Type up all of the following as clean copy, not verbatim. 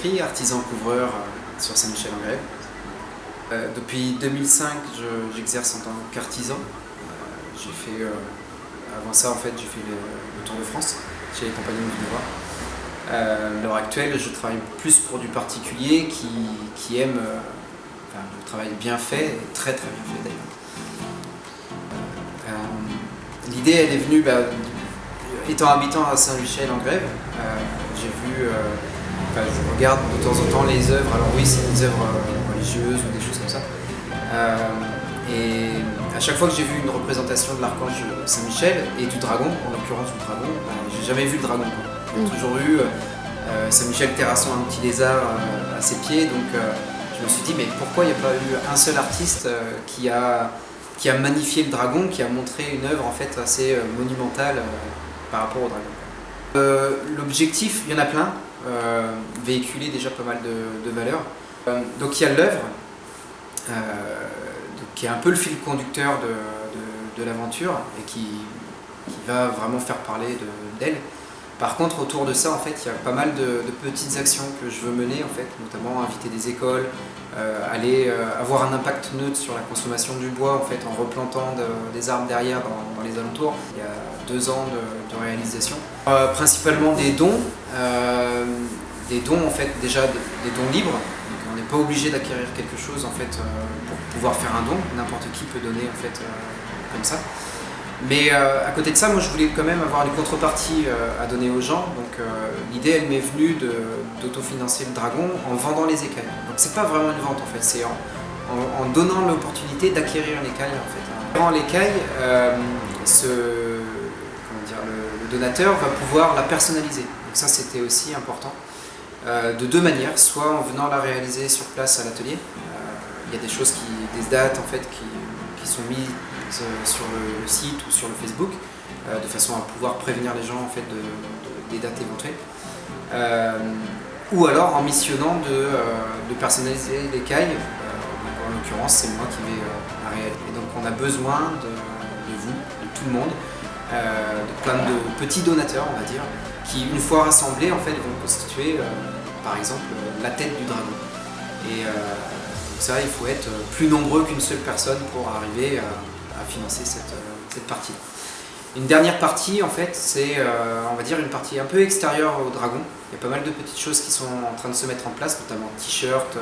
Crépy, artisan couvreur sur Saint-Michel-en-Grève. Depuis 2005, j'exerce en tant qu'artisan. J'ai fait, avant ça, en fait, j'ai fait le Tour de France chez les compagnies Mouv'Nova. À l'heure actuelle, je travaille plus pour du particulier qui aime le travail bien fait, et très très bien fait d'ailleurs. L'idée, elle est venue, étant habitant à Saint-Michel-en-Grève, j'ai vu, je regarde de temps en temps les œuvres. Alors oui, c'est des œuvres religieuses ou des choses comme ça. Et à chaque fois que j'ai vu une représentation de l'archange Saint-Michel et du dragon, en l'occurrence du dragon, j'ai jamais vu le dragon. J'ai toujours eu Saint-Michel terrassant un petit lézard à ses pieds, donc je me suis dit mais pourquoi il n'y a pas eu un seul artiste qui a magnifié le dragon, qui a montré une œuvre en fait assez monumentale par rapport au dragon. L'objectif, il y en a plein, véhiculer déjà pas mal de valeurs. Donc il y a l'œuvre, qui est un peu le fil conducteur de l'aventure et qui va vraiment faire parler d'elle. Par contre, autour de ça, en fait, il y a pas mal de petites actions que je veux mener, en fait, notamment inviter des écoles, avoir un impact neutre sur la consommation du bois, en fait, en replantant des arbres derrière dans les alentours. Il y a 2 ans de réalisation. Principalement des dons, en fait, déjà des dons libres. Donc, on n'est pas obligé d'acquérir quelque chose, en fait, pour pouvoir faire un don. N'importe qui peut donner, en fait, comme ça. Mais à côté de ça, moi je voulais quand même avoir une contrepartie à donner aux gens. Donc l'idée, elle m'est venue d'autofinancer le dragon en vendant les écailles. Donc c'est pas vraiment une vente en fait, c'est en donnant l'opportunité d'acquérir l'écaille en fait. Dans l'écaille, le donateur va pouvoir la personnaliser. Donc ça c'était aussi important. De 2 manières, soit en venant la réaliser sur place à l'atelier. Il y a des choses, des dates en fait qui sont mises sur le site ou sur le Facebook, de façon à pouvoir prévenir les gens en fait des dates éventuelles. Ou alors en missionnant de personnaliser l'écaille. En l'occurrence, c'est moi qui vais la réaliser. Et donc on a besoin de vous, de tout le monde, de plein de petits donateurs, on va dire, qui une fois rassemblés en fait vont constituer par exemple la tête du dragon. Et ça, il faut être plus nombreux qu'une seule personne pour arriver à financer cette partie. Une dernière partie, en fait, c'est, on va dire, une partie un peu extérieure au dragon. Il y a pas mal de petites choses qui sont en train de se mettre en place, notamment t-shirts,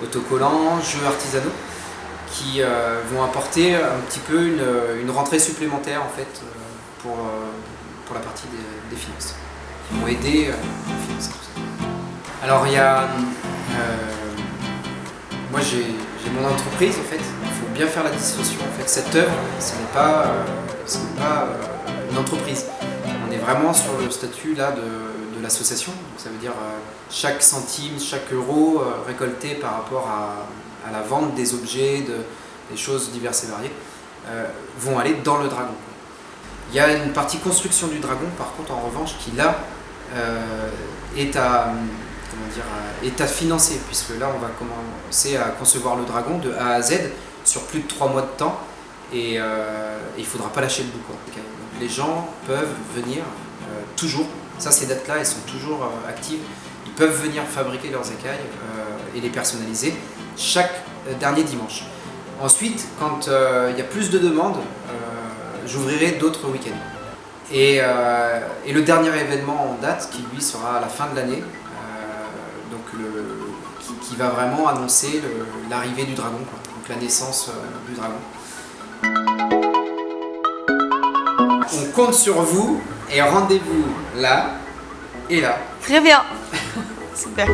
autocollants, jeux artisanaux, qui vont apporter un petit peu une rentrée supplémentaire, en fait, pour la partie des finances, qui vont aider à financer tout ça. Alors, il y a... moi, j'ai mon entreprise, en fait. Il faut bien faire la dissociation. En fait, cette œuvre, ce n'est pas une entreprise. On est vraiment sur le statut là de l'association. Donc, ça veut dire chaque centime, chaque euro récolté par rapport à la vente des objets, des choses diverses et variées, vont aller dans le dragon. Il y a une partie construction du dragon, par contre, en revanche, qui là est à financer, puisque là on va commencer à concevoir le dragon de A à Z sur plus de 3 mois de temps et il ne faudra pas lâcher le bout, quoi. Donc, les gens peuvent venir toujours, ça ces dates là elles sont toujours actives, ils peuvent venir fabriquer leurs écailles et les personnaliser chaque dernier dimanche. Ensuite, quand il y a plus de demandes, j'ouvrirai d'autres week-ends. Et le dernier événement en date, qui lui sera à la fin de l'année, qui va vraiment annoncer l'arrivée du dragon, quoi. Donc la naissance du dragon. On compte sur vous et rendez-vous là et là. Très bien. Super.